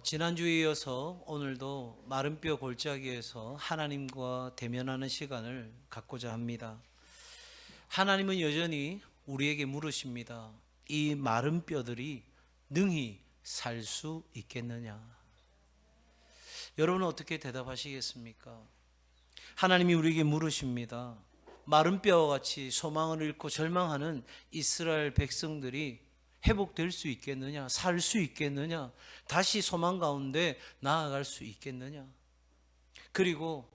지난주에 이어서 오늘도 마른 뼈 골짜기에서 하나님과 대면하는 시간을 갖고자 합니다. 하나님은 여전히 우리에게 물으십니다. 이 마른 뼈들이 능히 살 수 있겠느냐? 여러분은 어떻게 대답하시겠습니까? 하나님이 우리에게 물으십니다. 마른 뼈와 같이 소망을 잃고 절망하는 이스라엘 백성들이 회복될 수 있겠느냐? 살 수 있겠느냐? 다시 소망 가운데 나아갈 수 있겠느냐? 그리고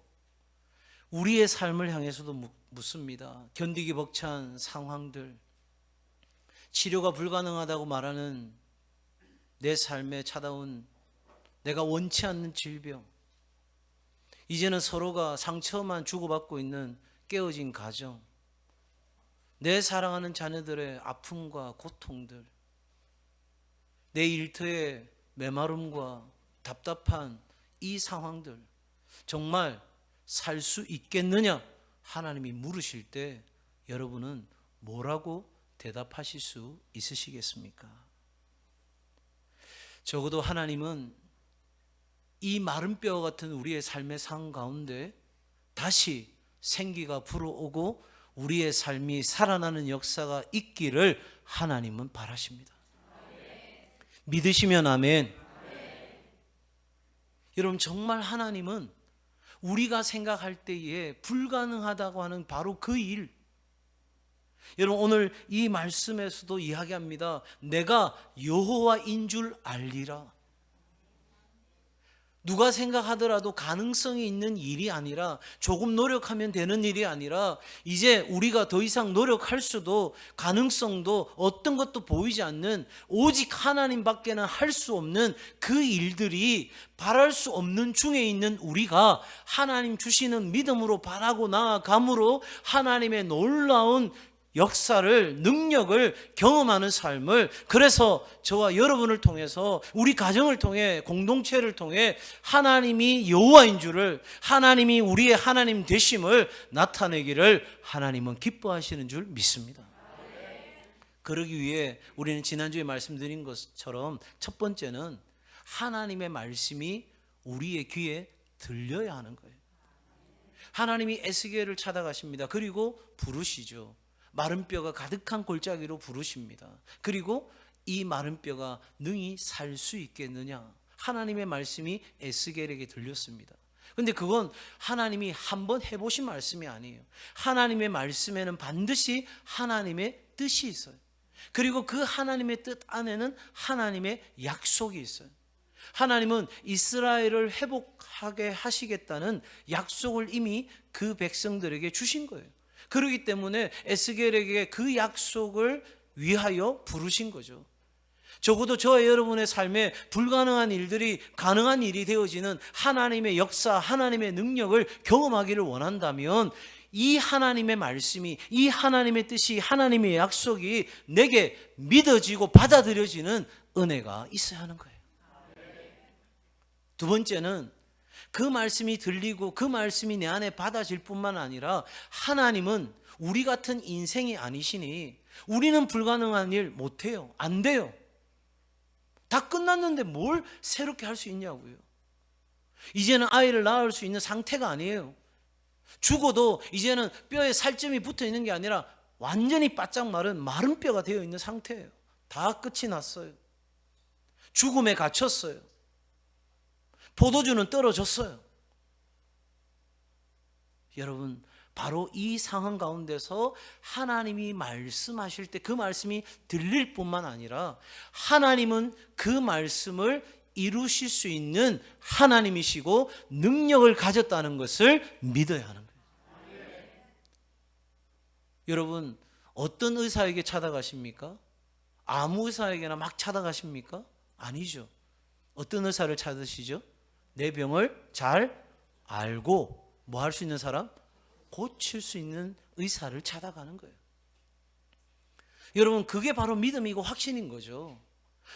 우리의 삶을 향해서도 묻습니다. 견디기 벅찬 상황들, 치료가 불가능하다고 말하는 내 삶에 찾아온 내가 원치 않는 질병, 이제는 서로가 상처만 주고받고 있는 깨어진 가정, 내 사랑하는 자녀들의 아픔과 고통들, 내 일터의 메마름과 답답한 이 상황들, 정말 살 수 있겠느냐? 하나님이 물으실 때 여러분은 뭐라고 대답하실 수 있으시겠습니까? 적어도 하나님은 이 마른 뼈 같은 우리의 삶의 상황 가운데 다시 생기가 불어오고 우리의 삶이 살아나는 역사가 있기를 하나님은 바라십니다. 믿으시면 아멘. 여러분, 정말 하나님은 우리가 생각할 때에 불가능하다고 하는 바로 그 일, 여러분 오늘 이 말씀에서도 이야기합니다. 내가 여호와인 줄 알리라. 누가 생각하더라도 가능성이 있는 일이 아니라, 조금 노력하면 되는 일이 아니라, 이제 우리가 더 이상 노력할 수도 가능성도 어떤 것도 보이지 않는, 오직 하나님밖에는 할 수 없는 그 일들이 바랄 수 없는 중에 있는 우리가 하나님 주시는 믿음으로 바라고 나아감으로 하나님의 놀라운 역사를, 능력을 경험하는 삶을, 그래서 저와 여러분을 통해서, 우리 가정을 통해, 공동체를 통해 하나님이 여호와인 줄을, 하나님이 우리의 하나님 되심을 나타내기를 하나님은 기뻐하시는 줄 믿습니다. 그러기 위해 우리는 지난주에 말씀드린 것처럼 첫 번째는 하나님의 말씀이 우리의 귀에 들려야 하는 거예요. 하나님이 에스겔을 찾아가십니다. 그리고 부르시죠. 마른 뼈가 가득한 골짜기로 부르십니다. 그리고 이 마른 뼈가 능히 살 수 있겠느냐? 하나님의 말씀이 에스겔에게 들렸습니다. 근데 그건 하나님이 한번 해보신 말씀이 아니에요. 하나님의 말씀에는 반드시 하나님의 뜻이 있어요. 그리고 그 하나님의 뜻 안에는 하나님의 약속이 있어요. 하나님은 이스라엘을 회복하게 하시겠다는 약속을 이미 그 백성들에게 주신 거예요. 그렇기 때문에 에스겔에게 그 약속을 위하여 부르신 거죠. 적어도 저와 여러분의 삶에 불가능한 일들이 가능한 일이 되어지는 하나님의 역사, 하나님의 능력을 경험하기를 원한다면 이 하나님의 말씀이, 이 하나님의 뜻이, 하나님의 약속이 내게 믿어지고 받아들여지는 은혜가 있어야 하는 거예요. 두 번째는 그 말씀이 들리고 그 말씀이 내 안에 받아질 뿐만 아니라, 하나님은 우리 같은 인생이 아니시니 우리는 불가능한 일 못해요. 안 돼요. 다 끝났는데 뭘 새롭게 할 수 있냐고요. 이제는 아이를 낳을 수 있는 상태가 아니에요. 죽어도 이제는 뼈에 살점이 붙어 있는 게 아니라 완전히 바짝 마른 뼈가 되어 있는 상태예요. 다 끝이 났어요. 죽음에 갇혔어요. 포도주는 떨어졌어요. 여러분, 바로 이 상황 가운데서 하나님이 말씀하실 때 그 말씀이 들릴 뿐만 아니라, 하나님은 그 말씀을 이루실 수 있는 하나님이시고 능력을 가졌다는 것을 믿어야 하는 거예요. 여러분, 어떤 의사에게 찾아가십니까? 아무 의사에게나 막 찾아가십니까? 아니죠. 어떤 의사를 찾으시죠? 내 병을 잘 알고 뭐 할 수 있는 사람? 고칠 수 있는 의사를 찾아가는 거예요. 여러분, 그게 바로 믿음이고 확신인 거죠.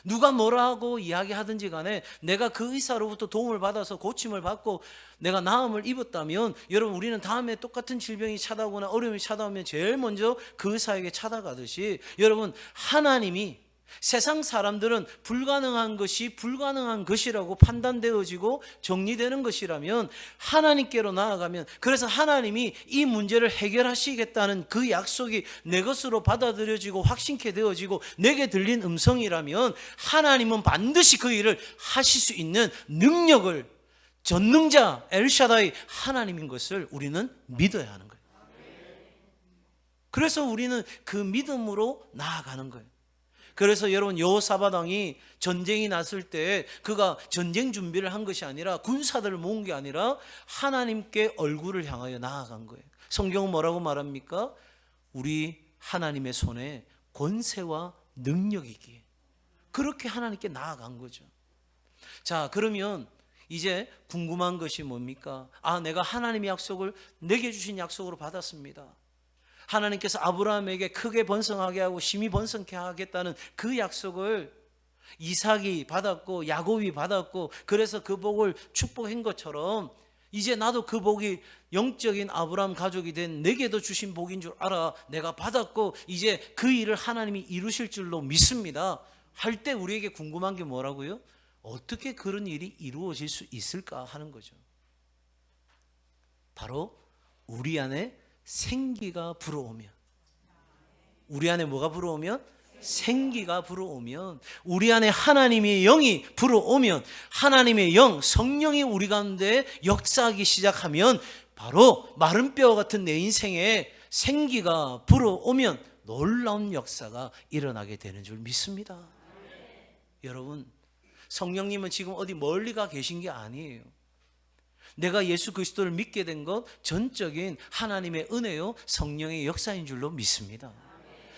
누가 뭐라고 이야기하든지 간에 내가 그 의사로부터 도움을 받아서 고침을 받고 내가 나음을 입었다면, 여러분, 우리는 다음에 똑같은 질병이 찾아오거나 어려움이 찾아오면 제일 먼저 그 의사에게 찾아가듯이, 여러분, 하나님이 세상 사람들은 불가능한 것이 불가능한 것이라고 판단되어지고 정리되는 것이라면 하나님께로 나아가면, 그래서 하나님이 이 문제를 해결하시겠다는 그 약속이 내 것으로 받아들여지고 확신케 되어지고 내게 들린 음성이라면 하나님은 반드시 그 일을 하실 수 있는 능력을, 전능자 엘샤다이 하나님인 것을 우리는 믿어야 하는 거예요. 그래서 우리는 그 믿음으로 나아가는 거예요. 그래서 여러분, 여호사밧 왕이 전쟁이 났을 때 그가 전쟁 준비를 한 것이 아니라, 군사들을 모은 게 아니라 하나님께 얼굴을 향하여 나아간 거예요. 성경은 뭐라고 말합니까? 우리 하나님의 손에 권세와 능력이 있기에 그렇게 하나님께 나아간 거죠. 자, 그러면 이제 궁금한 것이 뭡니까? 내가 하나님의 약속을, 내게 주신 약속으로 받았습니다. 하나님께서 아브라함에게 크게 번성하게 하고 심히 번성케 하겠다는 그 약속을 이삭이 받았고 야곱이 받았고, 그래서 그 복을 축복한 것처럼 이제 나도 그 복이 영적인 아브라함 가족이 된 내게도 주신 복인 줄 알아. 내가 받았고 이제 그 일을 하나님이 이루실 줄로 믿습니다 할 때 우리에게 궁금한 게 뭐라고요? 어떻게 그런 일이 이루어질 수 있을까 하는 거죠. 바로 우리 안에 생기가 불어오면, 우리 안에 뭐가 불어오면? 생기가 불어오면, 우리 안에 하나님의 영이 불어오면, 하나님의 영, 성령이 우리 가운데 역사하기 시작하면 바로 마른 뼈 같은 내 인생에 생기가 불어오면 놀라운 역사가 일어나게 되는 줄 믿습니다. 여러분, 성령님은 지금 어디 멀리 가 계신 게 아니에요. 내가 예수 그리스도를 믿게 된 것 전적인 하나님의 은혜요, 성령의 역사인 줄로 믿습니다.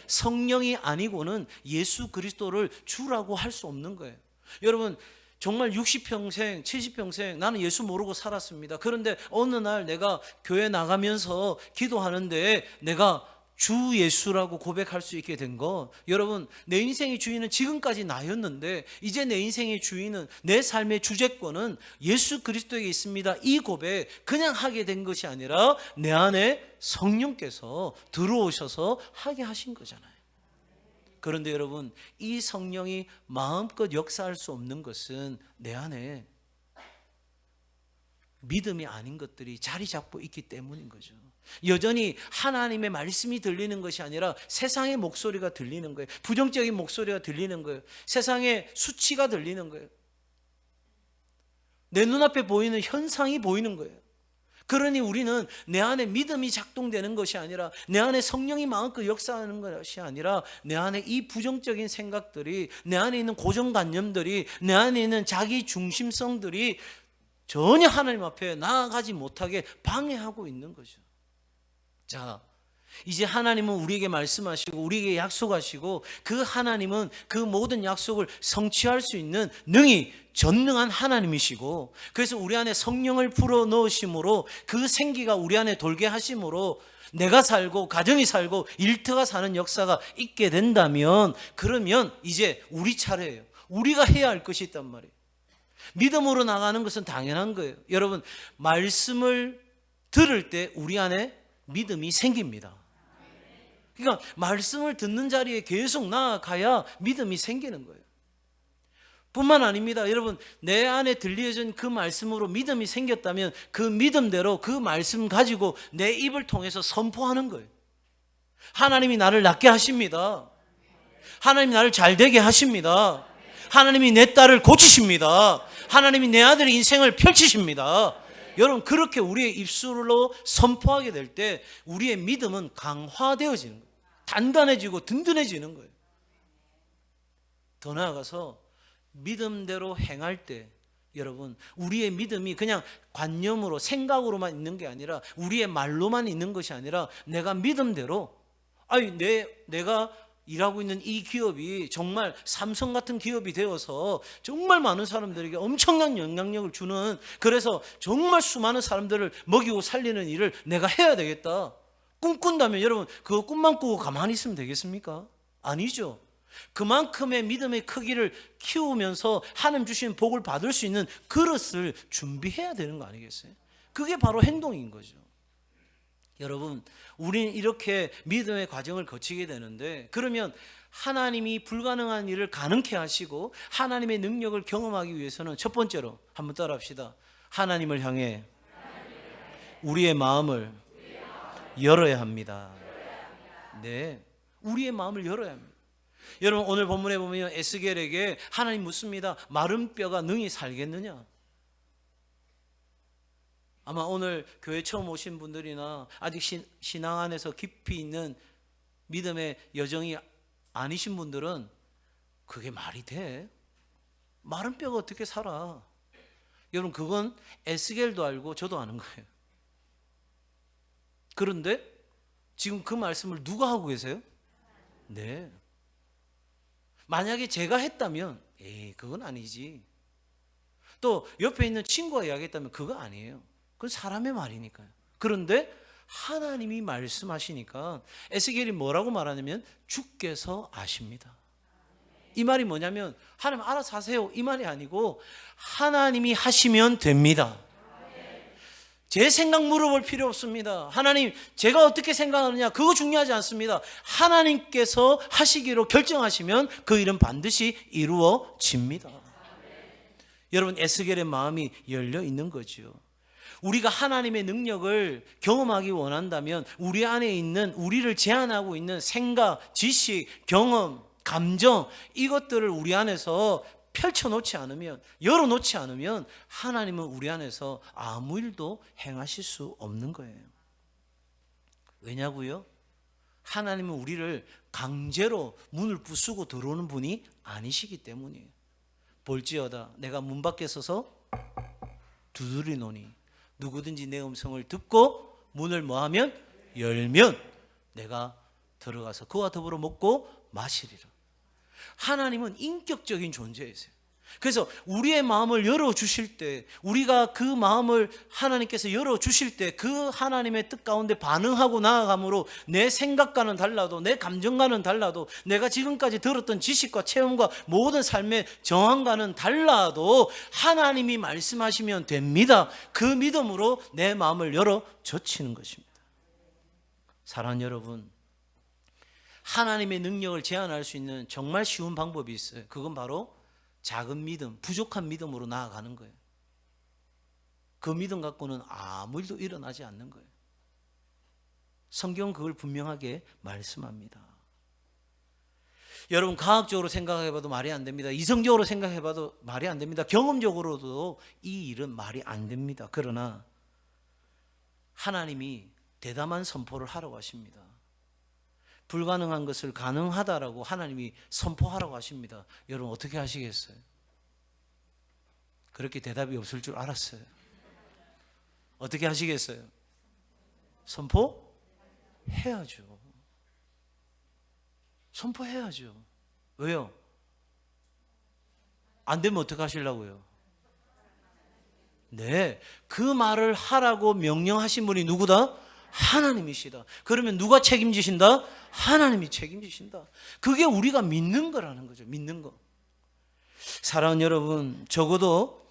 성령이 아니고는 예수 그리스도를 주라고 할 수 없는 거예요. 여러분, 정말 60평생 70평생 나는 예수 모르고 살았습니다. 그런데 어느 날 내가 교회 나가면서 기도하는데 내가 주 예수라고 고백할 수 있게 된 거, 여러분, 내 인생의 주인은 지금까지 나였는데 이제 내 인생의 주인은, 내 삶의 주재권은 예수 그리스도에게 있습니다. 이 고백 그냥 하게 된 것이 아니라 내 안에 성령께서 들어오셔서 하게 하신 거잖아요. 그런데 여러분, 이 성령이 마음껏 역사할 수 없는 것은 내 안에 믿음이 아닌 것들이 자리 잡고 있기 때문인 거죠. 여전히 하나님의 말씀이 들리는 것이 아니라 세상의 목소리가 들리는 거예요. 부정적인 목소리가 들리는 거예요. 세상의 수치가 들리는 거예요. 내 눈앞에 보이는 현상이 보이는 거예요. 그러니 우리는 내 안에 믿음이 작동되는 것이 아니라, 내 안에 성령이 마음껏 역사하는 것이 아니라, 내 안에 이 부정적인 생각들이, 내 안에 있는 고정관념들이, 내 안에 있는 자기 중심성들이 전혀 하나님 앞에 나아가지 못하게 방해하고 있는 거죠. 자, 이제 하나님은 우리에게 말씀하시고 우리에게 약속하시고, 그 하나님은 그 모든 약속을 성취할 수 있는 능히 전능한 하나님이시고, 그래서 우리 안에 성령을 불어 넣으심으로 그 생기가 우리 안에 돌게 하심으로 내가 살고 가정이 살고 일터가 사는 역사가 있게 된다면, 그러면 이제 우리 차례예요. 우리가 해야 할 것이 있단 말이에요. 믿음으로 나가는 것은 당연한 거예요. 여러분, 말씀을 들을 때 우리 안에 믿음이 생깁니다. 그러니까 말씀을 듣는 자리에 계속 나아가야 믿음이 생기는 거예요. 뿐만 아닙니다. 여러분, 내 안에 들려진 그 말씀으로 믿음이 생겼다면 그 믿음대로 그 말씀 가지고 내 입을 통해서 선포하는 거예요. 하나님이 나를 낫게 하십니다. 하나님이 나를 잘되게 하십니다. 하나님이 내 딸을 고치십니다. 하나님이 내 아들의 인생을 펼치십니다. 여러분, 그렇게 우리의 입술로 선포하게 될 때 우리의 믿음은 강화되어지는 거예요. 단단해지고 든든해지는 거예요. 더 나아가서 믿음대로 행할 때, 여러분, 우리의 믿음이 그냥 관념으로, 생각으로만 있는 게 아니라, 우리의 말로만 있는 것이 아니라, 내가 믿음대로, 내가 일하고 있는 이 기업이 정말 삼성 같은 기업이 되어서 정말 많은 사람들에게 엄청난 영향력을 주는, 그래서 정말 수많은 사람들을 먹이고 살리는 일을 내가 해야 되겠다 꿈꾼다면, 여러분, 그거 꿈만 꾸고 가만히 있으면 되겠습니까? 아니죠. 그만큼의 믿음의 크기를 키우면서 하나님 주신 복을 받을 수 있는 그릇을 준비해야 되는 거 아니겠어요? 그게 바로 행동인 거죠. 여러분, 우리는 이렇게 믿음의 과정을 거치게 되는데, 그러면 하나님이 불가능한 일을 가능케 하시고 하나님의 능력을 경험하기 위해서는 첫 번째로 한번 따라합시다. 하나님을 향해 우리의 마음을 열어야 합니다. 네, 우리의 마음을 열어야 합니다. 여러분, 오늘 본문에 보면 에스겔에게 하나님 묻습니다. 마른 뼈가 능히 살겠느냐? 아마 오늘 교회 처음 오신 분들이나 아직 신앙 안에서 깊이 있는 믿음의 여정이 아니신 분들은 그게 말이 돼? 마른 뼈가 어떻게 살아? 여러분, 그건 에스겔도 알고 저도 아는 거예요. 그런데 지금 그 말씀을 누가 하고 계세요? 네. 만약에 제가 했다면 그건 아니지. 또 옆에 있는 친구가 이야기했다면 그거 아니에요. 그건 사람의 말이니까요. 그런데 하나님이 말씀하시니까 에스겔이 뭐라고 말하냐면 주께서 아십니다. 이 말이 뭐냐면 하나님 알아서 하세요 이 말이 아니고 하나님이 하시면 됩니다. 제 생각 물어볼 필요 없습니다. 하나님 제가 어떻게 생각하느냐 그거 중요하지 않습니다. 하나님께서 하시기로 결정하시면 그 일은 반드시 이루어집니다. 여러분, 에스겔의 마음이 열려 있는 거죠. 우리가 하나님의 능력을 경험하기 원한다면 우리 안에 있는, 우리를 제한하고 있는 생각, 지식, 경험, 감정, 이것들을 우리 안에서 펼쳐놓지 않으면, 열어놓지 않으면 하나님은 우리 안에서 아무 일도 행하실 수 없는 거예요. 왜냐고요? 하나님은 우리를 강제로 문을 부수고 들어오는 분이 아니시기 때문이에요. 볼지어다 내가 문 밖에 서서 두드리노니 누구든지 내 음성을 듣고 문을 뭐하면? 열면 내가 들어가서 그와 더불어 먹고 마시리라. 하나님은 인격적인 존재이세요. 그래서 우리의 마음을 열어주실 때, 우리가 그 마음을 하나님께서 열어주실 때 그 하나님의 뜻 가운데 반응하고 나아감으로 내 생각과는 달라도, 내 감정과는 달라도, 내가 지금까지 들었던 지식과 체험과 모든 삶의 정황과는 달라도 하나님이 말씀하시면 됩니다. 그 믿음으로 내 마음을 열어 젖히는 것입니다. 사랑하는 여러분, 하나님의 능력을 제한할 수 있는 정말 쉬운 방법이 있어요. 그건 바로 작은 믿음, 부족한 믿음으로 나아가는 거예요. 그 믿음 갖고는 아무 일도 일어나지 않는 거예요. 성경은 그걸 분명하게 말씀합니다. 여러분, 과학적으로 생각해봐도 말이 안 됩니다. 이성적으로 생각해봐도 말이 안 됩니다. 경험적으로도 이 일은 말이 안 됩니다. 그러나 하나님이 대담한 선포를 하라고 하십니다. 불가능한 것을 가능하다라고 하나님이 선포하라고 하십니다. 여러분, 어떻게 하시겠어요? 그렇게 대답이 없을 줄 알았어요. 어떻게 하시겠어요? 선포해야죠. 선포해야죠. 왜요? 안 되면 어떻게 하시려고요? 네, 그 말을 하라고 명령하신 분이 누구다? 하나님이시다. 그러면 누가 책임지신다? 하나님이 책임지신다. 그게 우리가 믿는 거라는 거죠. 믿는 거. 사랑하는 여러분, 적어도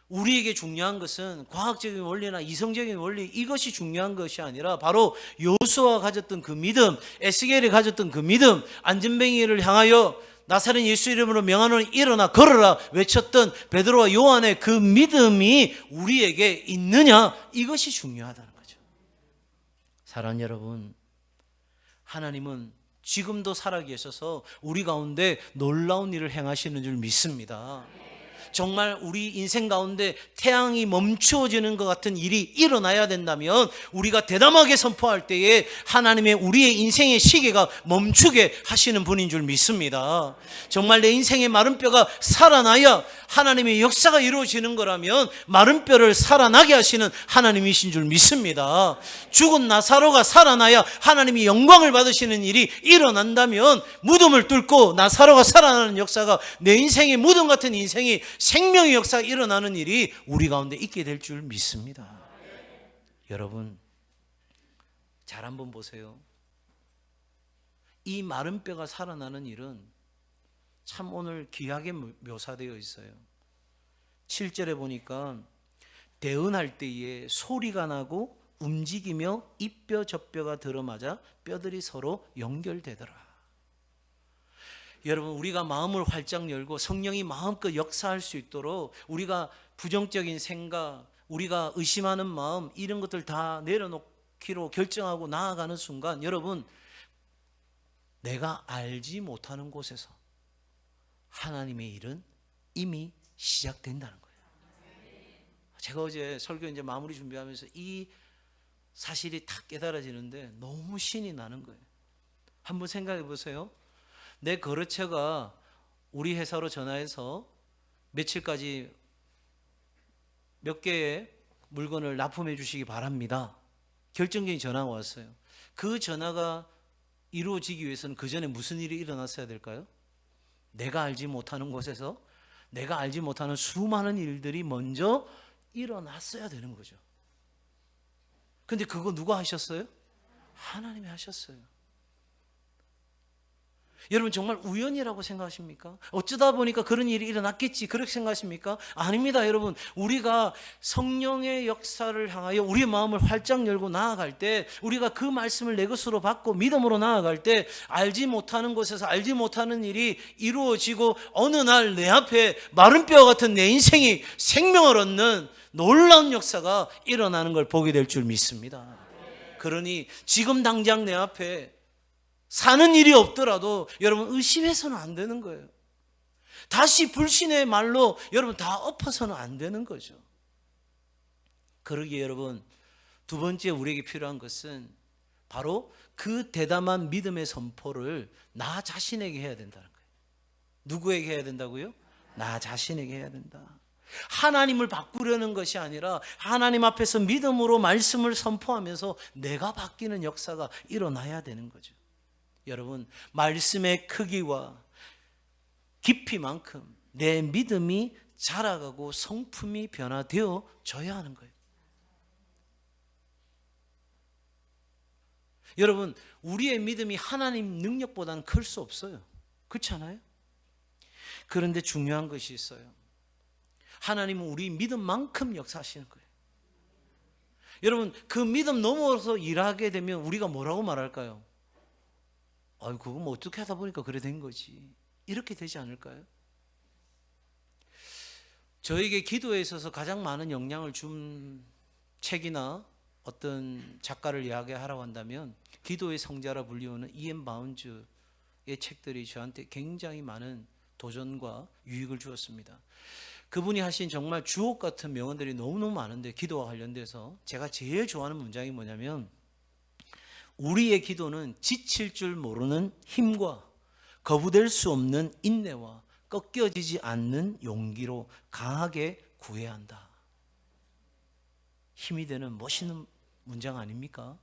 우리에게 중요한 것은 과학적인 원리나 이성적인 원리, 이것이 중요한 것이 아니라 바로 여호수아가 가졌던 그 믿음, 에스겔이 가졌던 그 믿음, 안전뱅이를 향하여 나사렛 예수 이름으로 명하노니 일어나 걸어라 외쳤던 베드로와 요한의 그 믿음이 우리에게 있느냐, 이것이 중요하다는 거죠. 사랑하는 여러분, 하나님은 지금도 살아계셔서 우리 가운데 놀라운 일을 행하시는 줄 믿습니다. 정말 우리 인생 가운데 태양이 멈추어지는 것 같은 일이 일어나야 된다면 우리가 대담하게 선포할 때에 하나님의 우리의 인생의 시계가 멈추게 하시는 분인 줄 믿습니다. 정말 내 인생의 마른 뼈가 살아나야 하나님의 역사가 이루어지는 거라면 마른 뼈를 살아나게 하시는 하나님이신 줄 믿습니다. 죽은 나사로가 살아나야 하나님이 영광을 받으시는 일이 일어난다면 무덤을 뚫고 나사로가 살아나는 역사가, 내 인생의 무덤 같은 인생이 생명의 역사가 일어나는 일이 우리 가운데 있게 될 줄 믿습니다. 여러분, 잘 한번 보세요. 이 마른 뼈가 살아나는 일은 참 오늘 귀하게 묘사되어 있어요. 7절에 보니까 대언할 때에 소리가 나고 움직이며 이 뼈 저 뼈가 들어맞아 뼈들이 서로 연결되더라. 여러분, 우리가 마음을 활짝 열고 성령이 마음껏 역사할 수 있도록 우리가 부정적인 생각, 우리가 의심하는 마음, 이런 것들 다 내려놓기로 결정하고 나아가는 순간, 여러분, 내가 알지 못하는 곳에서 하나님의 일은 이미 시작된다는 거예요. 제가 어제 설교 이제 마무리 준비하면서 이 사실이 탁 깨달아지는데 너무 신이 나는 거예요. 한번 생각해 보세요. 내 거래처가 우리 회사로 전화해서 며칠까지 몇 개의 물건을 납품해 주시기 바랍니다. 결정적인 전화가 왔어요. 그 전화가 이루어지기 위해서는 그 전에 무슨 일이 일어났어야 될까요? 내가 알지 못하는 곳에서 내가 알지 못하는 수많은 일들이 먼저 일어났어야 되는 거죠. 근데 그거 누가 하셨어요? 하나님이 하셨어요. 여러분, 정말 우연이라고 생각하십니까? 어쩌다 보니까 그런 일이 일어났겠지, 그렇게 생각하십니까? 아닙니다. 여러분, 우리가 성령의 역사를 향하여 우리의 마음을 활짝 열고 나아갈 때, 우리가 그 말씀을 내 것으로 받고 믿음으로 나아갈 때, 알지 못하는 곳에서 알지 못하는 일이 이루어지고 어느 날 내 앞에 마른 뼈 같은 내 인생이 생명을 얻는 놀라운 역사가 일어나는 걸 보게 될 줄 믿습니다. 그러니 지금 당장 내 앞에 사는 일이 없더라도 여러분, 의심해서는 안 되는 거예요. 다시 불신의 말로 여러분 다 엎어서는 안 되는 거죠. 그러기에 여러분, 두 번째 우리에게 필요한 것은 바로 그 대담한 믿음의 선포를 나 자신에게 해야 된다는 거예요. 누구에게 해야 된다고요? 나 자신에게 해야 된다. 하나님을 바꾸려는 것이 아니라 하나님 앞에서 믿음으로 말씀을 선포하면서 내가 바뀌는 역사가 일어나야 되는 거죠. 여러분, 말씀의 크기와 깊이만큼 내 믿음이 자라가고 성품이 변화되어져야 하는 거예요. 여러분, 우리의 믿음이 하나님 능력보다는 클 수 없어요. 그렇지 않아요? 그런데 중요한 것이 있어요. 하나님은 우리 믿음만큼 역사하시는 거예요. 여러분, 그 믿음 넘어서 일하게 되면 우리가 뭐라고 말할까요? 아유, 그거 뭐 어떻게 하다 보니까 그래 된 거지, 이렇게 되지 않을까요? 저에게 기도에 있어서 가장 많은 영향을 준 책이나 어떤 작가를 이야기하라고 한다면 기도의 성자라 불리우는 E.M. 바운즈의 책들이 저한테 굉장히 많은 도전과 유익을 주었습니다. 그분이 하신 정말 주옥 같은 명언들이 너무너무 많은데, 기도와 관련돼서 제가 제일 좋아하는 문장이 뭐냐면, 우리의 기도는 지칠 줄 모르는 힘과 거부될 수 없는 인내와 꺾여지지 않는 용기로 강하게 구해야 한다. 힘이 되는 멋있는 문장 아닙니까?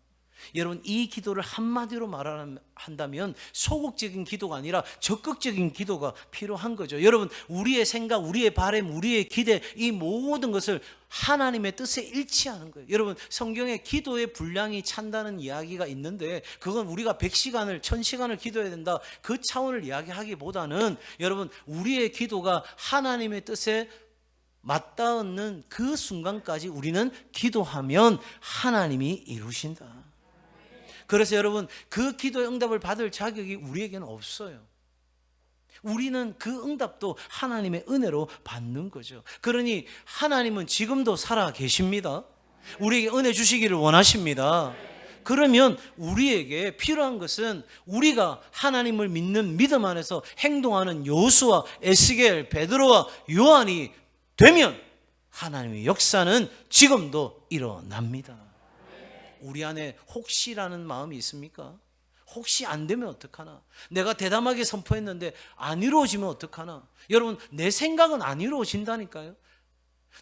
여러분, 이 기도를 한마디로 말한다면 소극적인 기도가 아니라 적극적인 기도가 필요한 거죠. 여러분, 우리의 생각, 우리의 바람, 우리의 기대, 이 모든 것을 하나님의 뜻에 일치하는 거예요. 여러분, 성경에 기도의 분량이 찬다는 이야기가 있는데, 그건 우리가 100시간을 1000시간을 기도해야 된다, 그 차원을 이야기하기보다는 여러분, 우리의 기도가 하나님의 뜻에 맞닿는 그 순간까지 우리는 기도하면 하나님이 이루신다. 그래서 여러분, 그 기도의 응답을 받을 자격이 우리에게는 없어요. 우리는 그 응답도 하나님의 은혜로 받는 거죠. 그러니 하나님은 지금도 살아 계십니다. 우리에게 은혜 주시기를 원하십니다. 그러면 우리에게 필요한 것은 우리가 하나님을 믿는 믿음 안에서 행동하는 요수와 에스겔, 베드로와 요한이 되면 하나님의 역사는 지금도 일어납니다. 우리 안에 혹시라는 마음이 있습니까? 혹시 안 되면 어떡하나? 내가 대담하게 선포했는데 안 이루어지면 어떡하나? 여러분, 내 생각은 안 이루어진다니까요.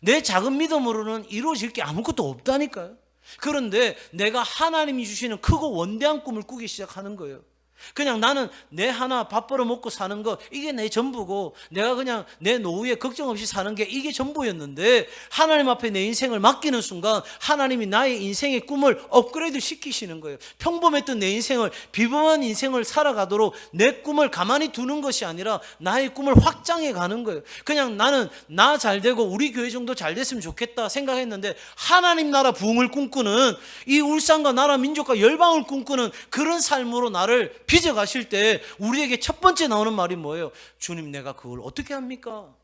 내 작은 믿음으로는 이루어질 게 아무것도 없다니까요. 그런데 내가 하나님이 주시는 크고 원대한 꿈을 꾸기 시작하는 거예요. 그냥 나는 내 하나 밥 벌어 먹고 사는 거, 이게 내 전부고, 내가 그냥 내 노후에 걱정 없이 사는 게 이게 전부였는데, 하나님 앞에 내 인생을 맡기는 순간 하나님이 나의 인생의 꿈을 업그레이드 시키시는 거예요. 평범했던 내 인생을, 비범한 인생을 살아가도록 내 꿈을 가만히 두는 것이 아니라 나의 꿈을 확장해 가는 거예요. 그냥 나는 나 잘 되고 우리 교회 정도 잘 됐으면 좋겠다 생각했는데, 하나님 나라 부흥을 꿈꾸는, 이 울산과 나라 민족과 열방을 꿈꾸는 그런 삶으로 나를 빚어 가실 때 우리에게 첫 번째 나오는 말이 뭐예요? 주님, 내가 그걸 어떻게 합니까?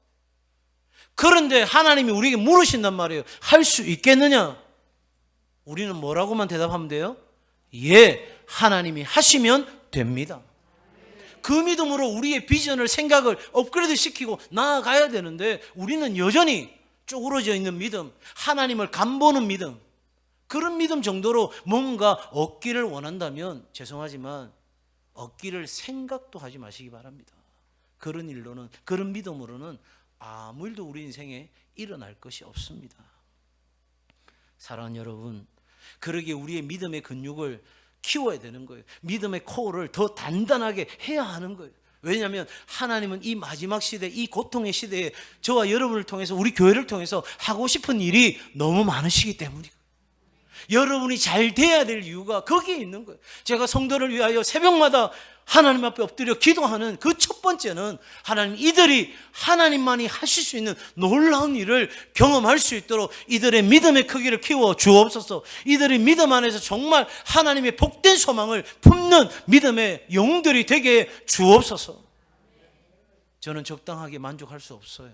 그런데 하나님이 우리에게 물으신단 말이에요. 할 수 있겠느냐? 우리는 뭐라고만 대답하면 돼요? 예, 하나님이 하시면 됩니다. 그 믿음으로 우리의 비전을, 생각을 업그레이드 시키고 나아가야 되는데 우리는 여전히 쪼그러져 있는 믿음, 하나님을 간보는 믿음, 그런 믿음 정도로 뭔가 얻기를 원한다면 죄송하지만 얻기를 생각도 하지 마시기 바랍니다. 그런 일로는, 그런 믿음으로는 아무 일도 우리 인생에 일어날 것이 없습니다. 사랑하는 여러분, 그러기에 우리의 믿음의 근육을 키워야 되는 거예요. 믿음의 코어를 더 단단하게 해야 하는 거예요. 왜냐하면 하나님은 이 마지막 시대, 이 고통의 시대에 저와 여러분을 통해서, 우리 교회를 통해서 하고 싶은 일이 너무 많으시기 때문이에요. 여러분이 잘 돼야 될 이유가 거기에 있는 거예요. 제가 성도를 위하여 새벽마다 하나님 앞에 엎드려 기도하는 그 첫 번째는 하나님, 이들이 하나님만이 하실 수 있는 놀라운 일을 경험할 수 있도록 이들의 믿음의 크기를 키워 주옵소서. 이들의 믿음 안에서 정말 하나님의 복된 소망을 품는 믿음의 영들이 되게 주옵소서. 저는 적당하게 만족할 수 없어요.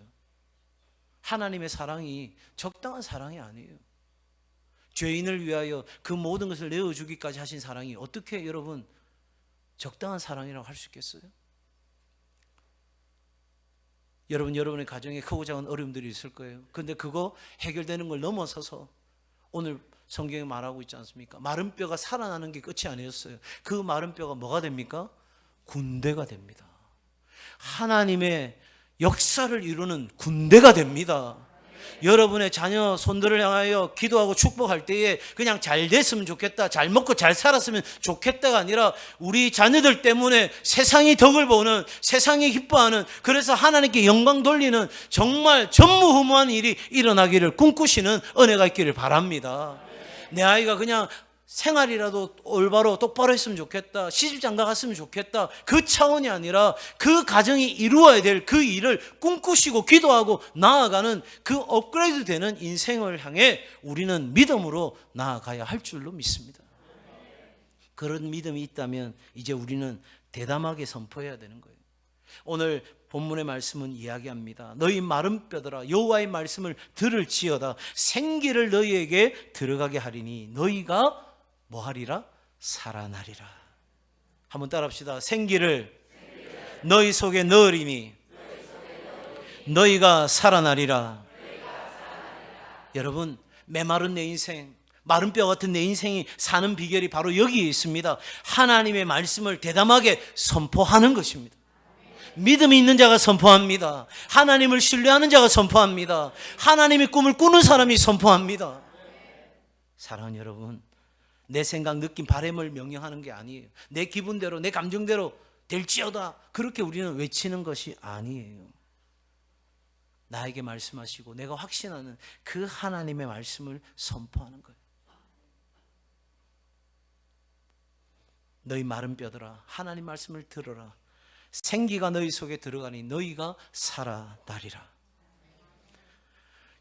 하나님의 사랑이 적당한 사랑이 아니에요. 죄인을 위하여 그 모든 것을 내어주기까지 하신 사랑이 어떻게 여러분 적당한 사랑이라고 할 수 있겠어요? 여러분의 가정에 크고 작은 어려움들이 있을 거예요. 그런데 그거 해결되는 걸 넘어서서 오늘 성경에 말하고 있지 않습니까? 마른 뼈가 살아나는 게 끝이 아니었어요. 그 마른 뼈가 뭐가 됩니까? 군대가 됩니다. 하나님의 역사를 이루는 군대가 됩니다. 여러분의 자녀, 손들을 향하여 기도하고 축복할 때에 그냥 잘 됐으면 좋겠다, 잘 먹고 잘 살았으면 좋겠다가 아니라 우리 자녀들 때문에 세상이 덕을 보는, 세상이 기뻐하는, 그래서 하나님께 영광 돌리는 정말 전무후무한 일이 일어나기를 꿈꾸시는 은혜가 있기를 바랍니다. 내 아이가 그냥 생활이라도 올바로 똑바로 했으면 좋겠다, 시집장가 갔으면 좋겠다, 그 차원이 아니라 그 가정이 이루어야 될 그 일을 꿈꾸시고 기도하고 나아가는 그 업그레이드 되는 인생을 향해 우리는 믿음으로 나아가야 할 줄로 믿습니다. 그런 믿음이 있다면 이제 우리는 대담하게 선포해야 되는 거예요. 오늘 본문의 말씀은 이야기합니다. 너희 마른 뼈들아, 여호와의 말씀을 들을지어다. 생기를 너희에게 들어가게 하리니 너희가 뭐하리라? 살아나리라. 한번 따라합시다. 생기를 너희 속에 넣으리니 너희가 살아나리라. 여러분, 메마른 내 인생, 마른 뼈 같은 내 인생이 사는 비결이 바로 여기에 있습니다. 하나님의 말씀을 대담하게 선포하는 것입니다. 믿음이 있는 자가 선포합니다. 하나님을 신뢰하는 자가 선포합니다. 하나님의 꿈을 꾸는 사람이 선포합니다. 사랑하는 여러분, 내 생각, 느낌, 바람을 명령하는 게 아니에요. 내 기분대로, 내 감정대로 될지어다, 그렇게 우리는 외치는 것이 아니에요. 나에게 말씀하시고 내가 확신하는 그 하나님의 말씀을 선포하는 거예요. 너희 마른 뼈들아, 하나님 말씀을 들어라. 생기가 너희 속에 들어가니 너희가 살아나리라.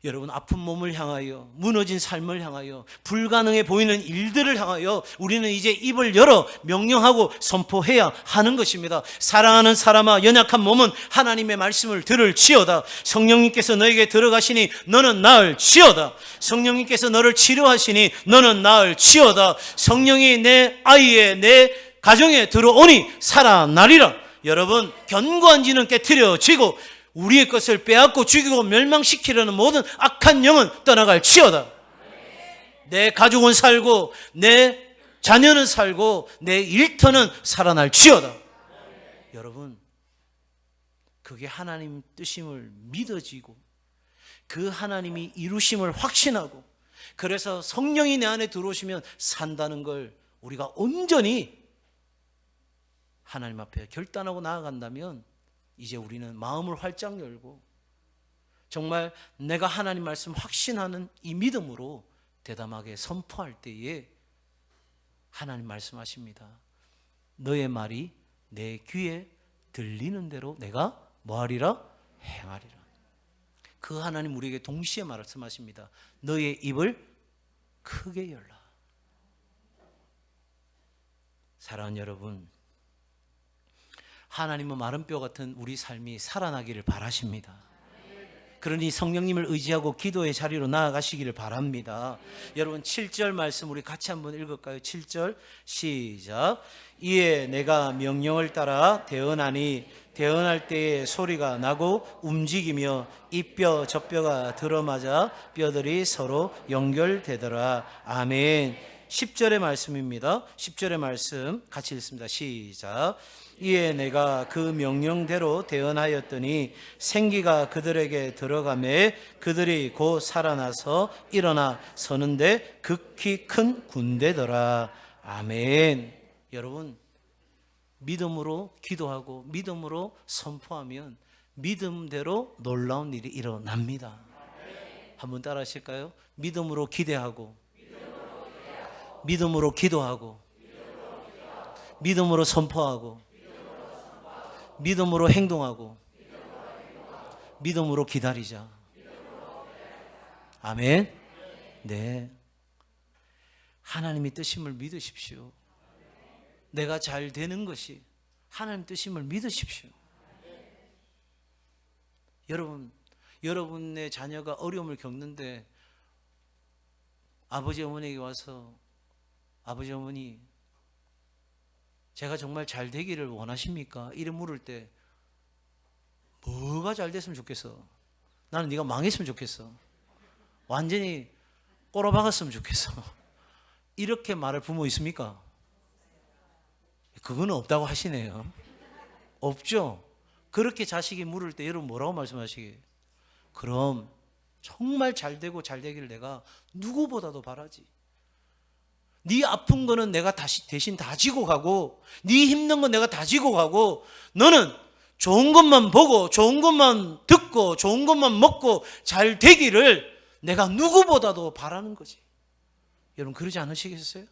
여러분, 아픈 몸을 향하여, 무너진 삶을 향하여, 불가능해 보이는 일들을 향하여 우리는 이제 입을 열어 명령하고 선포해야 하는 것입니다. 사랑하는 사람아, 연약한 몸은 하나님의 말씀을 들을지어다. 성령님께서 너에게 들어가시니 너는 나을지어다. 성령님께서 너를 치료하시니 너는 나을지어다. 성령이 내 아이에, 내 가정에 들어오니 살아나리라. 여러분, 견고한 지는 깨트려지고 우리의 것을 빼앗고 죽이고 멸망시키려는 모든 악한 영은 떠나갈지어다. 내 가족은 살고 내 자녀는 살고 내 일터는 살아날지어다. 여러분, 그게 하나님 뜻임을 믿어지고 그 하나님이 이루심을 확신하고 그래서 성령이 내 안에 들어오시면 산다는 걸 우리가 온전히 하나님 앞에 결단하고 나아간다면 이제 우리는 마음을 활짝 열고 정말 내가 하나님 말씀 확신하는 이 믿음으로 대담하게 선포할 때에 하나님 말씀하십니다. 너의 말이 내 귀에 들리는 대로 내가 뭐하리라? 행하리라. 그 하나님 우리에게 동시에 말씀하십니다. 너의 입을 크게 열라. 사랑하는 여러분, 하나님은 마른 뼈 같은 우리 삶이 살아나기를 바라십니다. 그러니 성령님을 의지하고 기도의 자리로 나아가시기를 바랍니다. 여러분 7절 말씀 우리 같이 한번 읽을까요? 7절 시작. 이에 내가 명령을 따라 대언하니 대언할 때에 소리가 나고 움직이며 이 뼈 저 뼈가 들어맞아 뼈들이 서로 연결되더라. 아멘. 10절의 말씀입니다. 10절의 말씀 같이 읽습니다. 시작. 이에 내가 그 명령대로 대언하였더니 생기가 그들에게 들어가매 그들이 곧 살아나서 일어나 서는데 극히 큰 군대더라. 아멘. 여러분, 믿음으로 기도하고 믿음으로 선포하면 믿음대로 놀라운 일이 일어납니다. 한번 따라 하실까요? 믿음으로 기대하고 믿음으로 기도하고 믿음으로 선포하고 믿음으로 행동하고 믿음으로 기다리자. 아멘. 네. 하나님의 뜻임을 믿으십시오. 내가 잘 되는 것이 하나님 뜻임을 믿으십시오. 여러분의 자녀가 어려움을 겪는데 아버지 어머니에게 와서 아버지 어머니 제가 정말 잘 되기를 원하십니까? 이래 물을 때 뭐가 잘 됐으면 좋겠어? 나는 네가 망했으면 좋겠어. 완전히 꼬라박았으면 좋겠어. 이렇게 말할 부모 있습니까? 그거는 없다고 하시네요. 없죠? 그렇게 자식이 물을 때 여러분 뭐라고 말씀하시게? 그럼 정말 잘 되고 잘 되기를 내가 누구보다도 바라지. 네 아픈 거는 내가 대신 다 지고 가고 네 힘든 건 내가 다 지고 가고 너는 좋은 것만 보고 좋은 것만 듣고 좋은 것만 먹고 잘 되기를 내가 누구보다도 바라는 거지. 여러분 그러지 않으시겠어요?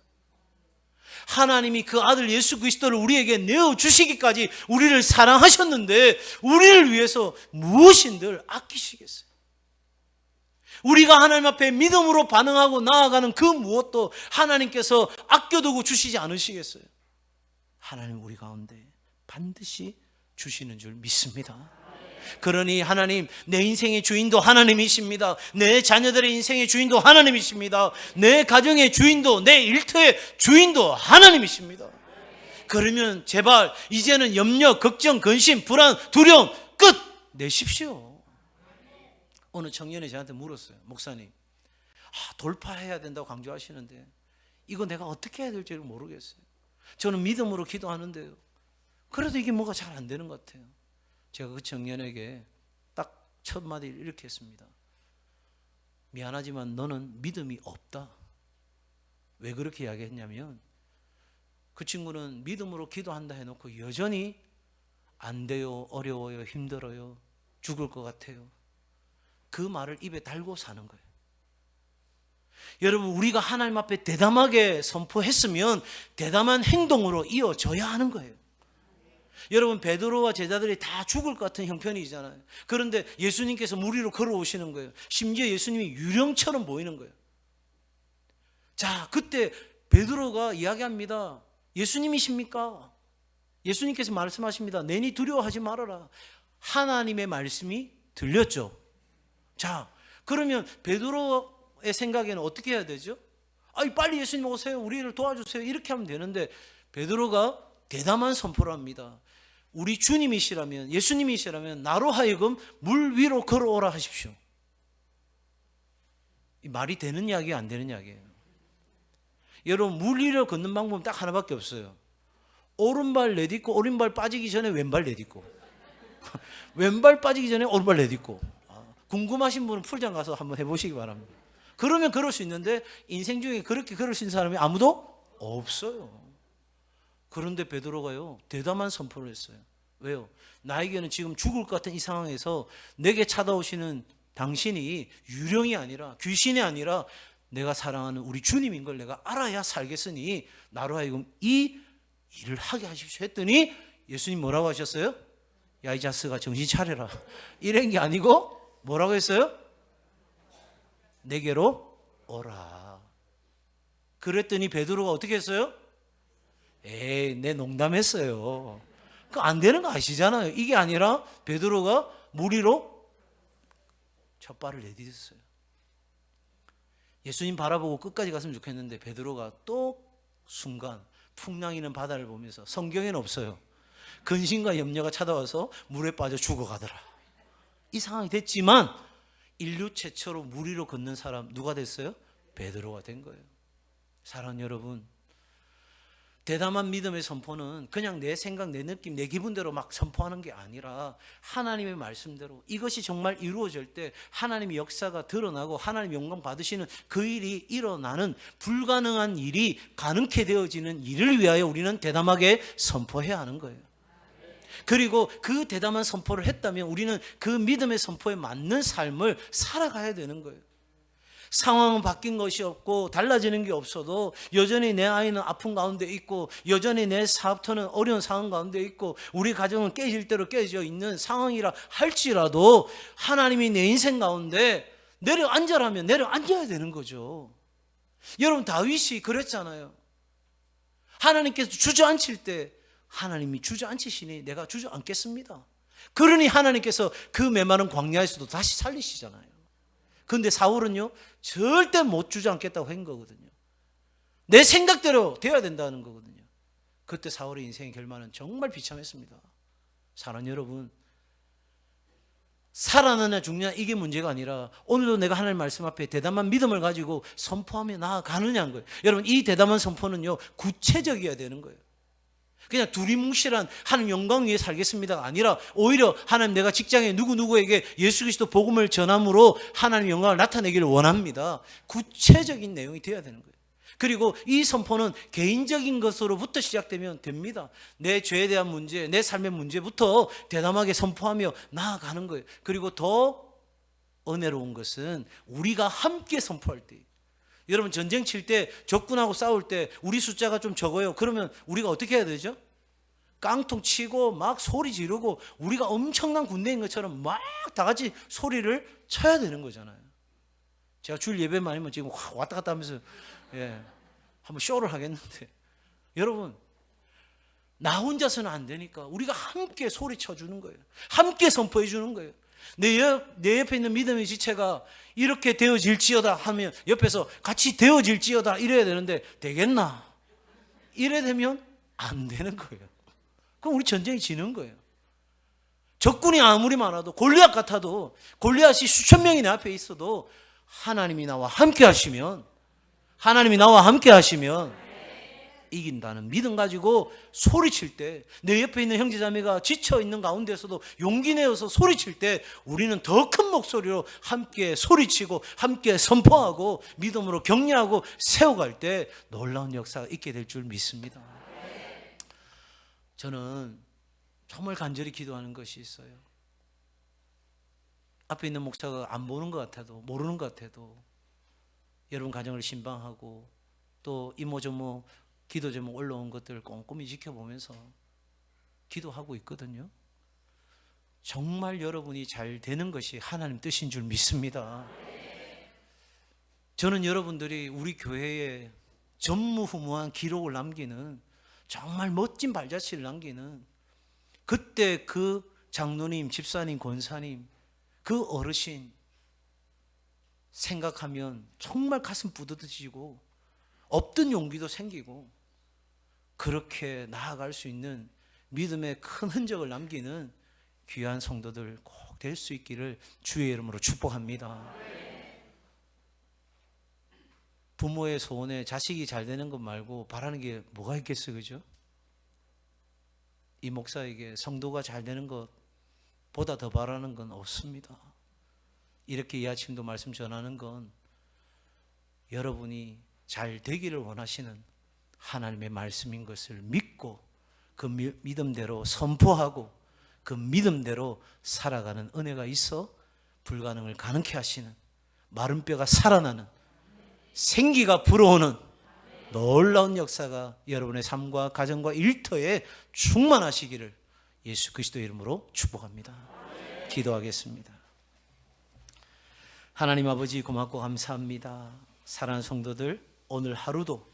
하나님이 그 아들 예수 그리스도를 우리에게 내어주시기까지 우리를 사랑하셨는데 우리를 위해서 무엇인들 아끼시겠어요? 우리가 하나님 앞에 믿음으로 반응하고 나아가는 그 무엇도 하나님께서 아껴두고 주시지 않으시겠어요? 하나님 우리 가운데 반드시 주시는 줄 믿습니다. 그러니 하나님, 내 인생의 주인도 하나님이십니다. 내 자녀들의 인생의 주인도 하나님이십니다. 내 가정의 주인도, 내 일터의 주인도 하나님이십니다. 그러면 제발 이제는 염려, 걱정, 근심, 불안, 두려움 끝 내십시오. 어느 청년이 저한테 물었어요. 목사님, 돌파해야 된다고 강조하시는데 이거 내가 어떻게 해야 될지 모르겠어요. 저는 믿음으로 기도하는데요, 그래도 이게 뭐가 잘 안 되는 것 같아요. 제가 그 청년에게 딱 첫 마디를 이렇게 했습니다. 미안하지만 너는 믿음이 없다. 왜 그렇게 이야기했냐면 그 친구는 믿음으로 기도한다 해놓고 여전히 안 돼요, 어려워요, 힘들어요, 죽을 것 같아요. 그 말을 입에 달고 사는 거예요. 여러분, 우리가 하나님 앞에 대담하게 선포했으면 대담한 행동으로 이어져야 하는 거예요. 여러분, 베드로와 제자들이 다 죽을 것 같은 형편이잖아요. 그런데 예수님께서 물 위로 걸어오시는 거예요. 심지어 예수님이 유령처럼 보이는 거예요. 자, 그때 베드로가 이야기합니다. 예수님이십니까? 예수님께서 말씀하십니다. 내니 두려워하지 말아라. 하나님의 말씀이 들렸죠. 자, 그러면 베드로의 생각에는 어떻게 해야 되죠? 빨리 예수님 오세요, 우리를 도와주세요, 이렇게 하면 되는데 베드로가 대담한 선포를 합니다. 우리 주님이시라면, 예수님이시라면 나로 하여금 물 위로 걸어오라 하십시오. 이 말이 되는 이야기가 안 되는 이야기예요. 여러분, 물 위로 걷는 방법은 딱 하나밖에 없어요. 오른발 내딛고 오른발 빠지기 전에 왼발 내딛고 왼발 빠지기 전에 오른발 내딛고. 궁금하신 분은 풀장 가서 한번 해보시기 바랍니다. 그러면 걸을 수 있는데 인생 중에 그렇게 걸을 수 있는 사람이 아무도 없어요. 그런데 베드로가요, 대담한 선포를 했어요. 왜요? 나에게는 지금 죽을 것 같은 이 상황에서 내게 찾아오시는 당신이 유령이 아니라, 귀신이 아니라 내가 사랑하는 우리 주님인 걸 내가 알아야 살겠으니 나로 하여금 이 일을 하게 하십시오 했더니 예수님 뭐라고 하셨어요? 야, 이 자식아 정신 차려라. 이런 게 아니고 뭐라고 했어요? 내게로 오라. 그랬더니 베드로가 어떻게 했어요? 에이, 내 농담했어요. 그 안 되는 거 아시잖아요. 이게 아니라 베드로가 물 위로 첫 발을 내디뎠어요. 예수님 바라보고 끝까지 갔으면 좋겠는데 베드로가 또 순간 풍랑이는 바다를 보면서, 성경에는 없어요, 근심과 염려가 찾아와서 물에 빠져 죽어가더라, 이 상황이 됐지만 인류 최초로 물 위로 걷는 사람 누가 됐어요? 베드로가 된 거예요. 사랑하는 여러분, 대담한 믿음의 선포는 그냥 내 생각, 내 느낌, 내 기분대로 막 선포하는 게 아니라 하나님의 말씀대로 이것이 정말 이루어질 때 하나님의 역사가 드러나고 하나님 영광 받으시는 그 일이 일어나는, 불가능한 일이 가능케 되어지는 일을 위하여 우리는 대담하게 선포해야 하는 거예요. 그리고 그 대담한 선포를 했다면 우리는 그 믿음의 선포에 맞는 삶을 살아가야 되는 거예요. 상황은 바뀐 것이 없고 달라지는 게 없어도 여전히 내 아이는 아픈 가운데 있고 여전히 내 사업터는 어려운 상황 가운데 있고 우리 가정은 깨질 대로 깨져 있는 상황이라 할지라도 하나님이 내 인생 가운데 내려앉으라면 내려앉아야 되는 거죠. 여러분, 다윗이 그랬잖아요. 하나님께서 주저앉힐 때 하나님이 주저앉히시니 내가 주저앉겠습니다. 그러니 하나님께서 그 메마른 광야에서도 다시 살리시잖아요. 그런데 사울은요, 절대 못 주저앉겠다고 한 거거든요. 내 생각대로 되어야 된다는 거거든요. 그때 사울의 인생의 결말은 정말 비참했습니다. 사랑하는 여러분, 살아나냐 죽냐 이게 문제가 아니라 오늘도 내가 하나님 말씀 앞에 대담한 믿음을 가지고 선포하며 나아가느냐는 거예요. 여러분, 이 대담한 선포는요, 구체적이어야 되는 거예요. 그냥 두리뭉실한 하나님 영광 위에 살겠습니다가 아니라 오히려 하나님, 내가 직장에 누구누구에게 예수 그리스도 복음을 전함으로 하나님 영광을 나타내기를 원합니다. 구체적인 내용이 되어야 되는 거예요. 그리고 이 선포는 개인적인 것으로부터 시작되면 됩니다. 내 죄에 대한 문제, 내 삶의 문제부터 대담하게 선포하며 나아가는 거예요. 그리고 더 은혜로운 것은 우리가 함께 선포할 때, 여러분, 전쟁 칠 때, 적군하고 싸울 때 우리 숫자가 좀 적어요. 그러면 우리가 어떻게 해야 되죠? 깡통 치고 막 소리 지르고 우리가 엄청난 군대인 것처럼 막 다 같이 소리를 쳐야 되는 거잖아요. 제가 주일 예배만 아니면 지금 왔다 갔다 하면서 한번 쇼를 하겠는데, 여러분, 나 혼자서는 안 되니까 우리가 함께 소리 쳐주는 거예요. 함께 선포해 주는 거예요. 내 옆에 있는 믿음의 지체가 이렇게 되어질지어다 하면 옆에서 같이 되어질지어다 이래야 되는데 되겠나? 이래 되면 안 되는 거예요. 그럼 우리 전쟁이 지는 거예요. 적군이 아무리 많아도, 골리앗 같아도, 골리앗이 수천 명이 내 앞에 있어도 하나님이 나와 함께 하시면 이긴다는 믿음 가지고 소리칠 때, 내 옆에 있는 형제자매가 지쳐있는 가운데서도 용기 내어서 소리칠 때 우리는 더 큰 목소리로 함께 소리치고 함께 선포하고 믿음으로 격려하고 세워갈 때 놀라운 역사가 있게 될 줄 믿습니다. 저는 정말 간절히 기도하는 것이 있어요. 앞에 있는 목사가 안 보는 것 같아도, 모르는 것 같아도 여러분 가정을 신방하고 또 이모저모 기도 제목 올라온 것들을 꼼꼼히 지켜보면서 기도하고 있거든요. 정말 여러분이 잘 되는 것이 하나님 뜻인 줄 믿습니다. 저는 여러분들이 우리 교회에 전무후무한 기록을 남기는, 정말 멋진 발자취를 남기는, 그때 그 장로님, 집사님, 권사님, 그 어르신 생각하면 정말 가슴 뿌듯해지고 없던 용기도 생기고, 그렇게 나아갈 수 있는 믿음의 큰 흔적을 남기는 귀한 성도들 꼭 될 수 있기를 주의 이름으로 축복합니다. 부모의 소원에 자식이 잘 되는 것 말고 바라는 게 뭐가 있겠어요, 그죠? 이 목사에게 성도가 잘 되는 것보다 더 바라는 건 없습니다. 이렇게 이 아침도 말씀 전하는 건 여러분이 잘 되기를 원하시는 하나님의 말씀인 것을 믿고 그 믿음대로 선포하고 그 믿음대로 살아가는 은혜가 있어 불가능을 가능케 하시는, 마른 뼈가 살아나는, 생기가 불어오는 놀라운 역사가 여러분의 삶과 가정과 일터에 충만하시기를 예수 그리스도 이름으로 축복합니다. 기도하겠습니다. 하나님 아버지, 고맙고 감사합니다. 사랑하는 성도들, 오늘 하루도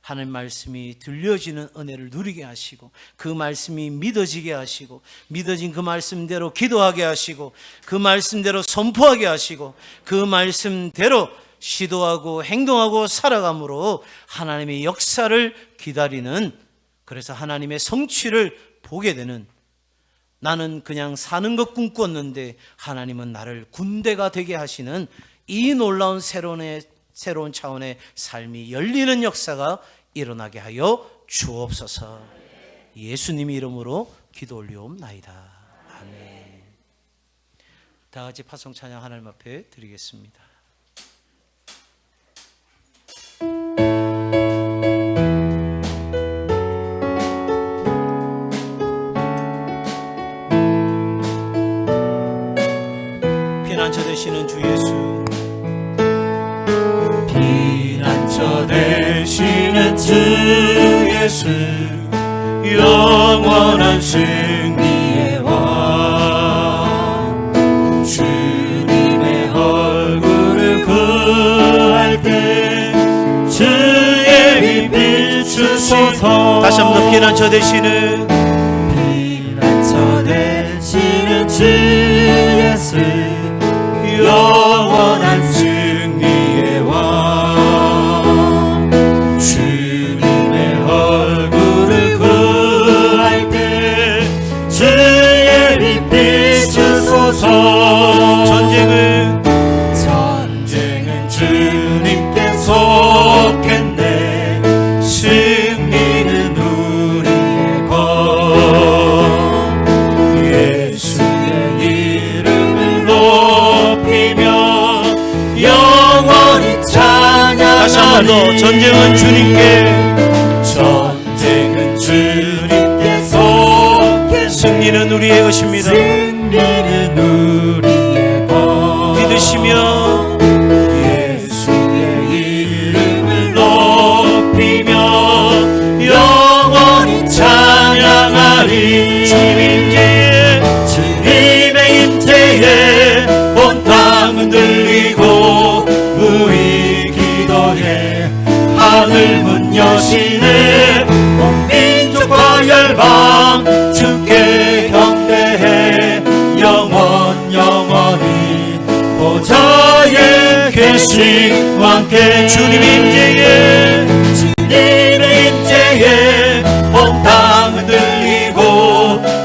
하나님 말씀이 들려지는 은혜를 누리게 하시고 그 말씀이 믿어지게 하시고 믿어진 그 말씀대로 기도하게 하시고 그 말씀대로 선포하게 하시고 그 말씀대로 시도하고 행동하고 살아감으로 하나님의 역사를 기다리는, 그래서 하나님의 성취를 보게 되는, 나는 그냥 사는 것 꿈꿨는데 하나님은 나를 군대가 되게 하시는 이 놀라운 새로운 차원의 삶이 열리는 역사가 일어나게 하여 주옵소서. 예수님의 이름으로 기도 올리옵나이다. 아멘. 다 같이 파송 찬양 하나님 앞에 드리겠습니다. 피난처 되시는 주 예수, 피난처 되시는 주 예수, 영원한 승리의 왕, 주님의 얼굴을 구할 때 주의 빛 비추소서. 다시 한번 피난처 되시는 주 예수, 영원한 승리의 왕, 주님의 얼굴을 구할 때 주의 빛 비추소서. 전쟁은 주님께 속했네, 승리는 우리의 것. 예수의 이름을 높이며 영원히 찬양하리. 다시 한 번 더. 전쟁은 주님께 속했네, 승리는 우리의 것입니다. 승리는 우리의 것. 믿으시며 예수의 이름을 높이며 영원히 찬양하리. 주님의 임재에 온 땅은 들리고 우리 기도에 하늘 문 여시네. 온 민족과 열방 주께 경배해 영원히 보좌에 계신 왕께. 주님의 임재에 온 땅은 들리고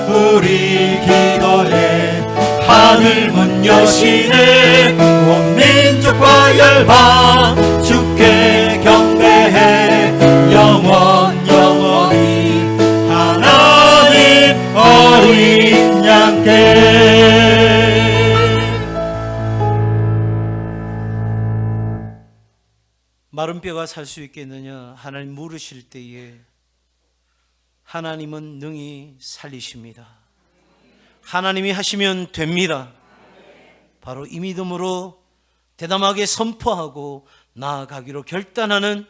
우리 기도에 하늘 문 여시네. 온 민족과 열방 주께 경배해 영원히 하나님 어린 양께. 마른 뼈가 살 수 있겠느냐 하나님 물으실 때에 하나님은 능히 살리십니다. 하나님이 하시면 됩니다. 바로 이 믿음으로 대담하게 선포하고 나아가기로 결단하는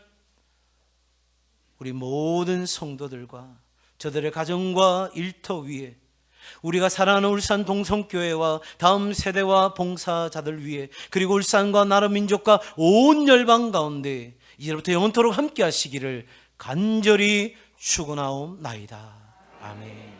우리 모든 성도들과 저들의 가정과 일터 위에, 우리가 사랑하는 울산 동성교회와 다음 세대와 봉사자들 위해, 그리고 울산과 나라 민족과 온 열방 가운데 이제부터 영원토록 함께 하시기를 간절히 축원하옵나이다. 아멘.